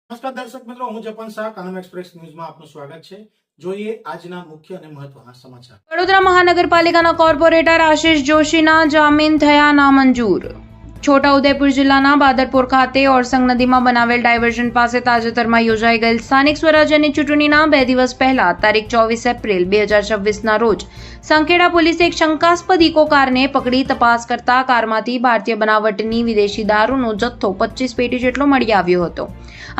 નમસ્કાર દર્શક મિત્રો, હું જપન શાહ, કાનમ એક્સપ્રેસ ન્યૂઝમાં આપનું સ્વાગત છે। જોઈએ આજના મુખ્ય અને મહત્વના સમાચાર। વડોદરા મહાનગરપાલિકાના કોર્પોરેટર આશિષ જોશીના જામીન થયા નામંજૂર। છોટાઉદેપુર જિલ્લાના બાદરપુર ખાતે ઓરસંગ નદીમાં બનાવેલ ડાયવર્ઝન પાસે તાજેતરમાં યોજાઈ ગયેલ સ્થાનિક સ્વરાજ્યની ચૂંટણીના 2 દિવસ પહેલા તારીખ 24 એપ્રિલ 2026ના રોજ સંખેડા પોલીસે એક શંકાસ્પદ ઇકો કારને પકડી તપાસ કરતા કારમાંથી ભારતીય બનાવટની વિદેશી દારૂનો જથ્થો 25 પેટી જેટલો મળી આવ્યો હતો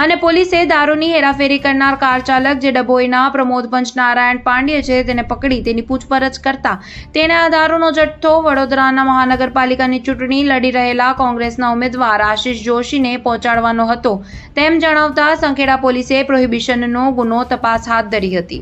અને પોલીસે દારૂની હેરાફેરી કરનાર કાર ચાલક જે ડભોઈના પ્રમોદભંજ નારાયણ પાંડ્ય છે તેને પકડી તેની પૂછપરછ કરતા તેને આ દારૂનો જથ્થો વડોદરાના મહાનગરપાલિકાની ચૂંટણી લડી રહેલા કોંગ્રેસના ઉમેદવાર આશિષ જોશીને પહોંચાડવાનો હતો તેમ જણાવતા સંખેડા પોલીસે પ્રોહિબિશનનો ગુનો તપાસ હાથ ધરી હતી।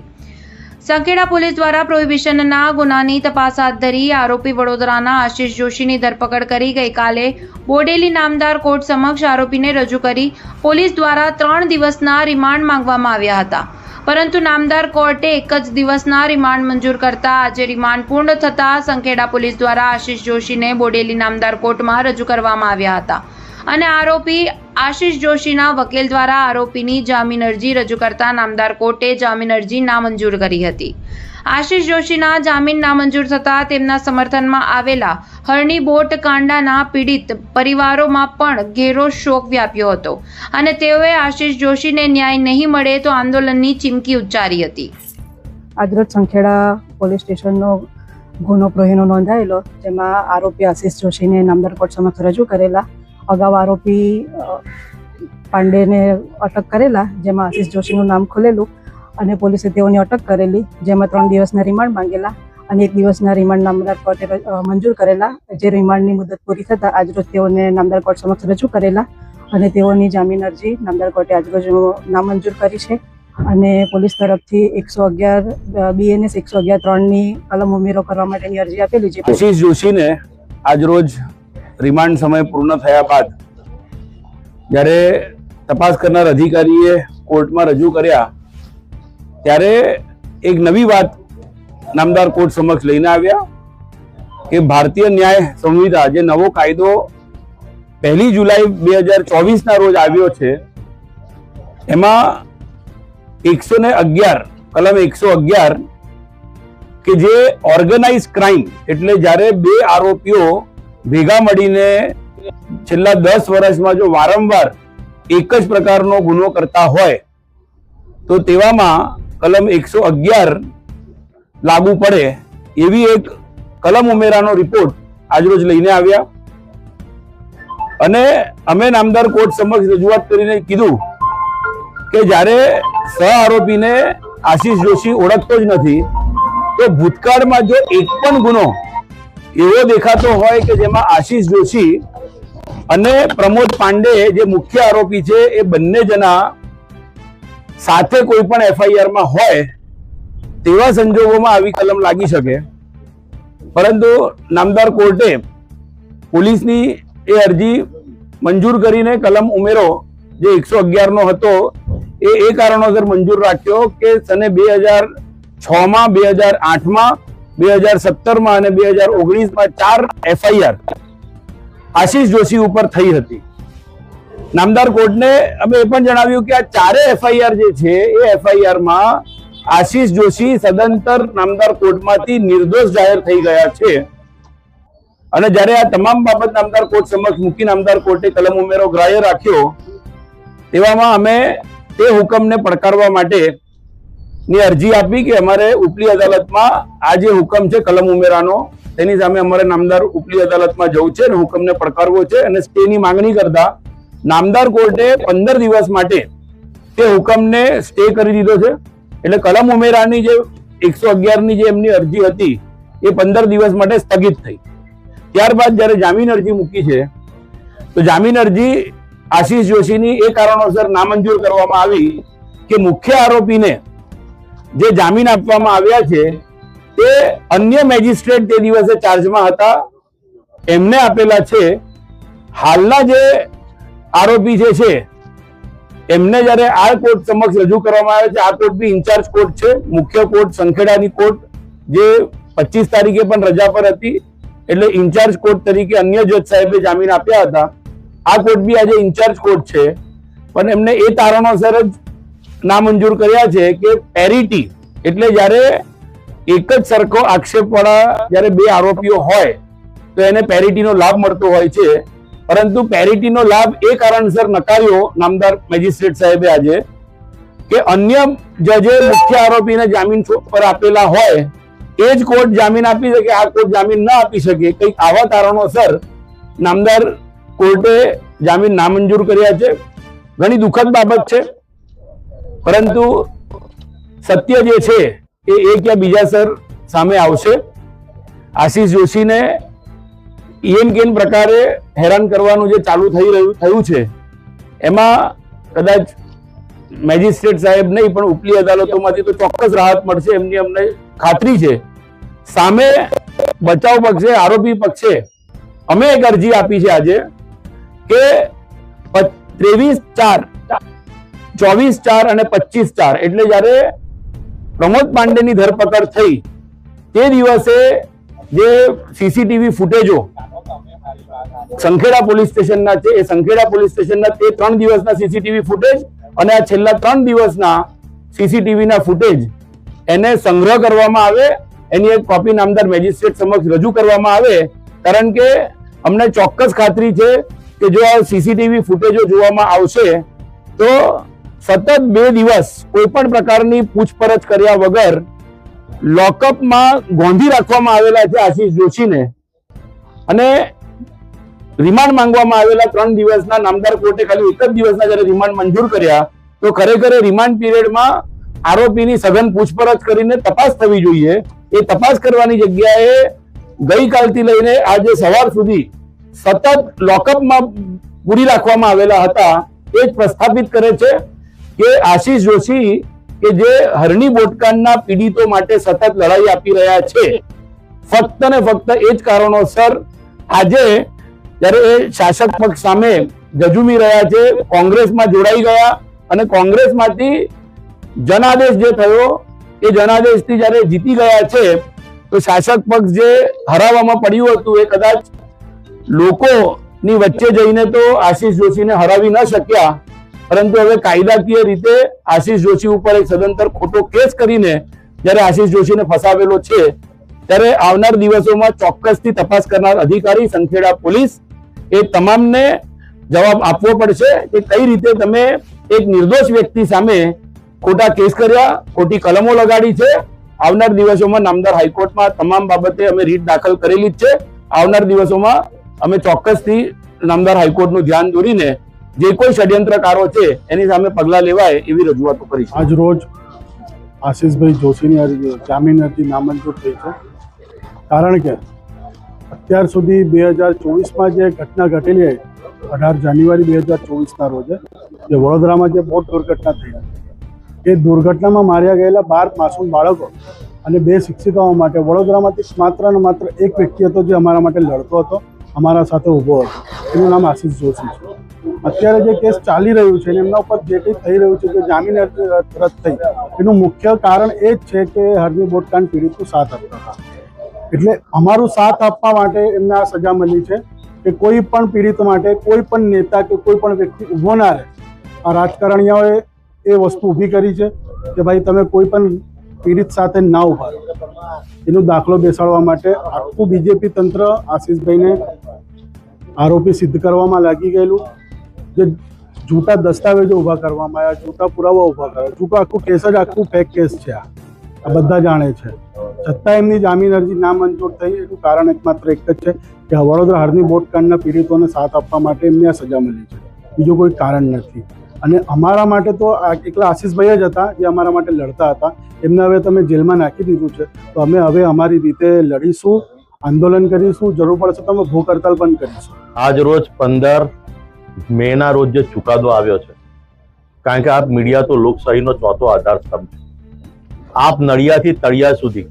સંખેડા પોલીસ દ્વારા પ્રોહિબિશનના ગુનાની તપાસ હાથ ધરી આરોપી વડોદરાના આશિષ જોશીની ધરપકડ કરી ગઈકાલે બોડેલી નામદાર કોર્ટ સમક્ષ આરોપીને રજૂ કરી પોલીસ દ્વારા 3 દિવસના રિમાન્ડ માંગવામાં આવ્યા હતા, પરંતુ નામદાર કોર્ટે 1 જ દિવસના રિમાન્ડ મંજૂર કરતા આજે રિમાન્ડ પૂર્ણ થતા સંખેડા પોલીસ દ્વારા આશિષ જોશીને બોડેલી નામદાર કોર્ટમાં રજૂ કરવામાં આવ્યા હતા અને આરોપી આશિષ જોશીના વકીલ દ્વારા આરોપીની જામીન અરજી રજૂ કરતા નામદાર કોર્ટે જામીન અરજી નામંજૂર કરી હતી। આશિષ જોશીના જામીન નામંજૂર થતા તેમના સમર્થનમાં આવેલા હરણી બોટ કાંડના પીડિત પરિવારોમાં પણ ઘેરો શોક વ્યાપ્યો હતો અને તેઓએ આશિષ જોશીને ન્યાય નહીં મળે તો આંદોલનની ચીમકી ઉચ્ચારી હતી। આજરોજ સંખેડા પોલીસ સ્ટેશનનો ગુનો પ્રોહીનો નોંધાયેલો, જેમાં આરોપી આશિષ જોશીને નામદાર કોર્ટ સમક્ષ રજૂ કરેલા। અગાઉ આરોપી પાંડેને અટક કરેલા, જેમાં આશિષ જોશીનું નામ ખુલેલું અને પોલીસે તેઓની અટક કરેલી, જેમાં 3 દિવસના રિમાન્ડ માંગેલા અને 1 દિવસના રિમાન્ડ નામદાર કોર્ટે મંજૂર કરેલા। જે રિમાન્ડની મુદત પૂરી થતાં આજરોજ તેઓને નામદાર કોર્ટ સમક્ષ રજૂ કરેલા અને તેઓની જામીન અરજી નામદાર કોર્ટે આજરોજ નામંજૂર કરી છે અને પોલીસ તરફથી 111 BNS 111(3)ની કલમ ઉમેરો કરવા માટેની અરજી આપેલી છે। આશિષ જોશીને આજરોજ રિમાન્ડ સમય પૂર્ણ થયા બાદ જ્યારે તપાસ કરનાર અધિકારીએ કોર્ટમાં રજૂ કર્યા ત્યારે એક નવી વાત નામદાર કોર્ટ સમક્ષ લઈને આવ્યા કે ભારતીય ન્યાય સંહિતા, જે નવો કાયદો 1 જુલાઈ 2024ના રોજ આવ્યો છે, એમાં 111 કલમ 111 કે જે ઓર્ગેનાઇઝ ક્રાઇમ, એટલે જ્યારે 2 આરોપીઓ ભેગા મળીને છેલ્લા 10 વર્ષમાં જો વારંવાર એક જ પ્રકારનો ગુનો કરતા હોય તો તેવામાં કલમ 111 લાગુ પડે એવી એક કલમ ઉમેરાનો રિપોર્ટ આજરોજ લઈને આવ્યા અને અમે નામદાર કોર્ટ સમક્ષ રજૂઆત કરીને કીધું કે જ્યારે સહ આરોપીને આશિષ જોશી ઓળખતો જ નથી તો ભૂતકાળમાં જો એક પણ ગુનો એવો દેખાતો હોય કે જેમાં આશિષ જોશી અને પ્રમોદ પાંડે જે મુખ્ય આરોપી છે એ બંને જણા સાથે કોઈ પણ FIR માં હોય તેવા સંજોગોમાં આવી કલમ લાગી શકે, પરંતુ નામદાર કોર્ટે પોલીસની એ અરજી મંજૂર કરીને કલમ ઉમેરો જે 111 નો હતો એ કારણોસર મંજૂર રાખ્યો કે સને 2006માં, 2008માં, 2017માં અને 2019માં 4 FIR આશિષ જોશી ઉપર થઈ હતી। નામદાર કોર્ટને અમે એ પણ જણાવ્યું કે આ 4 FIR જે છે એ FIR માં આશિષ જોશી સદંતર નામદાર કોર્ટમાંથી નિર્દોષ જાહેર થઈ ગયા છે અને જ્યારે આ તમામ બાબત નામદાર કોર્ટ સમક્ષ મૂકી નામદાર કોર્ટે કલમ ઉમેરો ગ્રાહ્ય રાખ્યો તેવામાં અમે તે હુકમને પડકારવા માટે ની અરજી આપી કે અમારે ઉપલી અદાલતમાં આ જે હુકમ છે કલમ ઉમેરાનો તેની સામે અમારે નામદાર ઉપલી અદાલતમાં જવું છે અને હુકમને પડકારવો છે અને સ્ટેની માંગણી કરતા નામદાર કોર્ટે 15 દિવસ માટે તે હુકમને સ્ટે કરી દીધો છે। એટલે કલમ ઉમેરાની જે 111ની જે એમની અરજી હતી એ 15 દિવસ માટે સ્થગિત થઈ। ત્યારબાદ જ્યારે જામીન અરજી મૂકી છે તો જામીન અરજી આશિષ જોશીની એ કારણોસર નામંજૂર કરવામાં આવી કે મુખ્ય આરોપીને જે જામીન આપવામાં આવ્યા છે તે અન્ય મેજિસ્ટ્રેટ તે દિવસે ચાર્જમાં હતા એમને આપેલા છે। હાલના જે આરોપી જે છે એમને જ્યારે આ કોર્ટ સમક્ષ રજૂ કરવામાં આવે છે, આ કોર્ટ બી ઇન્ચાર્જ કોર્ટ છે, મુખ્ય કોર્ટ સંખેડાની કોર્ટ જે 25 તારીખે પણ રજા પર હતી, એટલે ઇન્ચાર્જ કોર્ટ તરીકે અન્ય જજ સાહેબે જામીન આપ્યા હતા। આ કોર્ટ બી આજે ઇન્ચાર્જ કોર્ટ છે પણ એમને એ કારણોસર જ નામંજૂર કર્યા છે કે પેરિટી એટલે જ્યારે એક જ સરખો આક્ષેપવાળા જ્યારે બે આરોપીઓ હોય તો એને પેરિટીનો લાભ મળતો હોય છે, પરંતુ પેરિટીનો લાભ એ કારણસર નકાર્યો નામદાર મેજિસ્ટ્રેટ સાહેબે આજે કે અન્ય જજે મુખ્ય આરોપીને જામીન પર આપેલા હોય એ જ કોર્ટ જામીન આપી શકે, આ કોર્ટ જામીન ન આપી શકે. કંઈક આવા કારણોસર નામદાર કોર્ટે જામીન નામંજૂર કર્યા છે. ઘણી દુઃખદ બાબત છે, પરંતુ સત્ય જે છે એ એક યા બીજા સર સામે આવશે. આશીષ જોશીને એમ કેમ પ્રકારે હેરાન કરવાનું જે ચાલુ થયું છે એમાં કદાચ મેજિસ્ટ્રેટ સાહેબ નહીં પણ ઉપલી અદાલતોમાંથી તો ચોક્કસ રાહત મળશે એમની અમને ખાતરી છે. સામે બચાવ પક્ષે આરોપી પક્ષે અમે એક અરજી આપી છે આજે કે 23/4, 24/4 અને 25/4 એટલે જયારે પ્રમોદ પાંડેની ધરપકડ થઈ તે દિવસે જે સીસીટીવી ફૂટેજો સંખેડા પોલીસ સ્ટેશનના છે એ સંખેડા પોલીસ સ્ટેશનના તે 3 દિવસના સીસીટીવી ફૂટેજ અને આ છેલ્લા 3 દિવસના સીસીટીવીના ફૂટેજ એને સંગ્રહ કરવામાં આવે, એની એક કોપી નામદાર મેજિસ્ટ્રેટ સમક્ષ રજૂ કરવામાં આવે, કારણ કે અમને ચોક્કસ ખાતરી છે કે જો આ સીસીટીવી ફૂટેજો જોવામાં આવશે તો સતત 2 દિવસ કોઈ પણ પ્રકારની પૂછપરછ કર્યા વગર લોકઅપમાં ગોંધી રાખવામાં આવેલા છે આશીષ જોશીને અને રિમાન્ડ માંગવામાં આવેલા 3 દિવસના નામદાર કોર્ટે ખાલી 1 જ દિવસના જ્યારે રિમાન્ડ મંજૂર કર્યા તો ખરેખર રિમાન્ડ પીરિયડમાં આરોપીની સઘન પૂછપરછ કરીને તપાસ થવી જોઈએ. એ તપાસ કરવાની જગ્યાએ ગઈકાલથી લઈને આજે સવાર સુધી સતત લોકઅપમાં પૂરી રાખવામાં આવેલા હતા. એ જ પ્રસ્થાપિત કરે છે કે આશીષ જોશી કે જે હરણી બોટકાંડના પીડિતો માટે સતત લડાઈ આપી રહ્યા છે, ફક્ત ને ફક્ત એ જ કારણોસર આજે જ્યારે એ શાસક પક્ષ સામે જજુમી રહ્યા છે, કોંગ્રેસમાં જોડાઈ ગયા અને કોંગ્રેસમાંથી જનાદેશ જે થયો એ જનાદેશથી જ્યારે જીતી ગયા છે તો શાસક પક્ષ જે હરાવવામાં પડ્યું હતું એ કદાચ લોકોની વચ્ચે જઈને તો આશીષ જોશીને હરાવી ન શક્યા, પરંતુ હવે કાયદાકીય રીતે આશીષ જોશી ઉપર એક સદંતર ખોટો કેસ કરીને જ્યારે આશીષ જોશીને ફસાવેલો છે ત્યારે આવનાર દિવસોમાં ચોક્કસથી તપાસ કરનાર અધિકારી સંખેડા પોલીસ એ તમામને જવાબ આપવો પડશે કે કઈ રીતે તમે એક નિર્દોષ વ્યક્તિ સામે ખોટા કેસ કર્યા, ખોટી કલમો લગાડી છે. આવનાર દિવસોમાં નામદાર હાઈકોર્ટમાં તમામ બાબતે અમે રીટ દાખલ કરેલી જ છે. આવનાર દિવસોમાં અમે ચોક્કસથી નામદાર હાઈકોર્ટનું ધ્યાન દોરીને જે કોઈ ષડયંત્રકારો છે એની સામે પગલાં લેવાય એવી રજૂઆતો કરી છે. આજ રોજ આશીષભાઈ જોશીની જામીન અરજી નામંજૂર થઈ છે, કારણ કે અત્યાર સુધી 2024માં જે ઘટના ઘટેલી 18 જાન્યુઆરી 2024ના રોજે જે વડોદરામાં જે બોટ દુર્ઘટના થઈ એ દુર્ઘટનામાં માર્યા ગયેલા 12 માસૂમ બાળકો અને 2 શિક્ષિકાઓ માટે વડોદરામાંથી માત્ર ને માત્ર એક વ્યક્તિ હતો જે અમારા માટે લડતો હતો, અમારા સાથે ઊભો હતો. એનું નામ આશીષ જોશી છે. અત્યારે જે કેસ ચાલી રહ્યું છે એમના ઉપર જે કંઈ થઈ રહ્યું છે, જે જામીન અરજી રદ થઈ, એનું મુખ્ય કારણ એ જ છે કે હરણી બોટકાંડ પીડિતનો સાથ આપતા હતા. એટલે અમારું સાથ આપવા માટે એમને આ સજા મળી છે કે કોઈ પણ પીડિત માટે કોઈ પણ નેતા કે કોઈ પણ વ્યક્તિ ઊભો ના રહે. આ રાજકારણીઓએ એ વસ્તુ ઊભી કરી છે કે ભાઈ તમે કોઈ પણ પીડિત સાથે ના ઊભા રહો. એનો દાખલો બેસાડવા માટે આખું બીજેપી તંત્ર આશીષભાઈને આરોપી સિદ્ધ કરવામાં લાગી ગયેલું. જે જૂઠા દસ્તાવેજો ઊભા કરવામાં આવ્યા, જૂઠા પુરાવા ઊભા કર્યા, જૂઠું આખું કેસ જ આખું ફેક કેસ છે. આ બધા જાણે છે, છતાં એમની જામીન અરજી નામંજૂર થઈ. એનું કારણ એકમાત્ર એક જ છે કે વડોદરા હરણી બોટકાંડના પીડિતોને સાથ આપવા માટે એમને આ સજા મળી છે, બીજું કોઈ કારણ નથી. અને અમારા માટે તો એકલા આશીષભાઈ જ હતા જે અમારા માટે લડતા હતા. એમને હવે તમે જેલમાં નાખી દીધું છે તો અમે હવે અમારી રીતે લડીશું, આંદોલન કરીશું, જરૂર પડશે તો અમે ભૂખ હડતાલ પણ કરીશું. આજ રોજ 15 મેના રોજ જે ચુકાદો આવ્યો છે, કારણ કે આપ મીડિયા તો લોકશાહીનો ચોથો આધાર સ્તંભ છે. આપ નળિયાથી તળિયા સુધી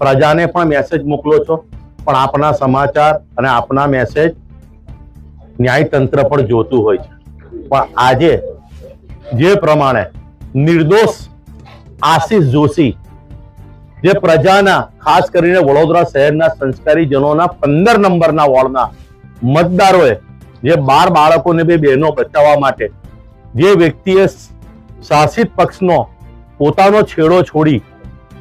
પ્રજાને પણ મેસેજ મોકલો છો, પણ આપના સમાચાર અને આપના મેસેજ ન્યાયતંત્ર પણ જોતું હોય છે. પણ આજે જે પ્રમાણે નિર્દોષ આશીષ જોશી જે પ્રજાના ખાસ કરીને વડોદરા શહેરના સંસ્કારી જનોના 15 નંબરના વોર્ડના મતદારોએ જે 12 બાળકોને 2 બહેનો બચાવવા માટે જે વ્યક્તિએ શાસિત પક્ષનો પોતાનો છેડો છોડી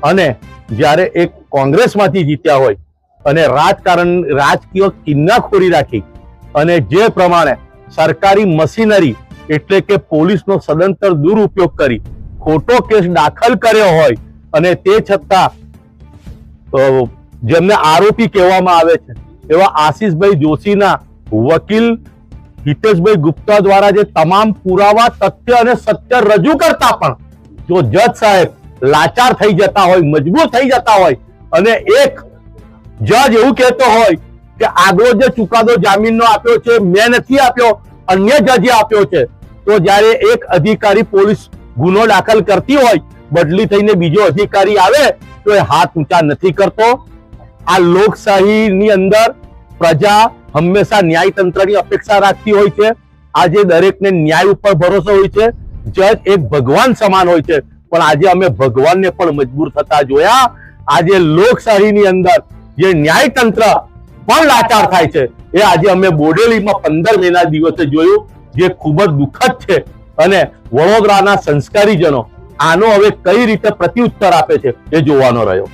અને જ્યારે એક કોંગ્રેસમાંથી જીત્યા હોય અને રાજકીય કિન્નાખોરી રાખી અને જે પ્રમાણે સરકારી મશીનરી એટલે કે પોલીસનો સદંતર દુરુપયોગ કરી ખોટો કેસ દાખલ કર્યો હોય અને તે છતાં જેમને આરોપી કહેવામાં આવે છે એવા આશીષભાઈ જોશીના વકીલ હિતેશભાઈ ગુપ્તા દ્વારા જે તમામ પુરાવા તથ્ય અને સત્ય રજૂ કરતા પણ જો જજ સાહેબ લાચાર થઈ જતા હોય, મજબૂર થઈ જતા હોય અને એક જજ એવું કહેતો હોય કે આગલો જે ચુકાદો જામીનનો આપ્યો છે મેં નથી આપ્યો, અન્ય જજે આપ્યો છે, તો જ્યારે એક અધિકારી પોલીસ ગુનો દાખલ કરતી હોય બદલી થઈને બીજો અધિકારી આવે તો એ હાથ ઊંચા નથી કરતો. આ લોકશાહીની અંદર પ્રજા હંમેશા ન્યાયતંત્રની અપેક્ષા રાખતી હોય છે. આજે દરેકને ન્યાય ઉપર ભરોસો હોય છે. જજ એક ભગવાન સમાન હોય છે, પણ આજે અમે ભગવાનને પણ મજબૂર થતા જોયા. આજે લોકશાહીની અંદર જે ન્યાયતંત્ર પણ લાચાર થાય છે એ આજે અમે બોડેલીમાં 15 મેના દિવસે જોયું, જે ખૂબ જ દુઃખદ છે. અને વડોદરાના સંસ્કારીજનો આનો હવે કઈ રીતે પ્રત્યુત્તર આપે છે એ જોવાનો રહ્યો.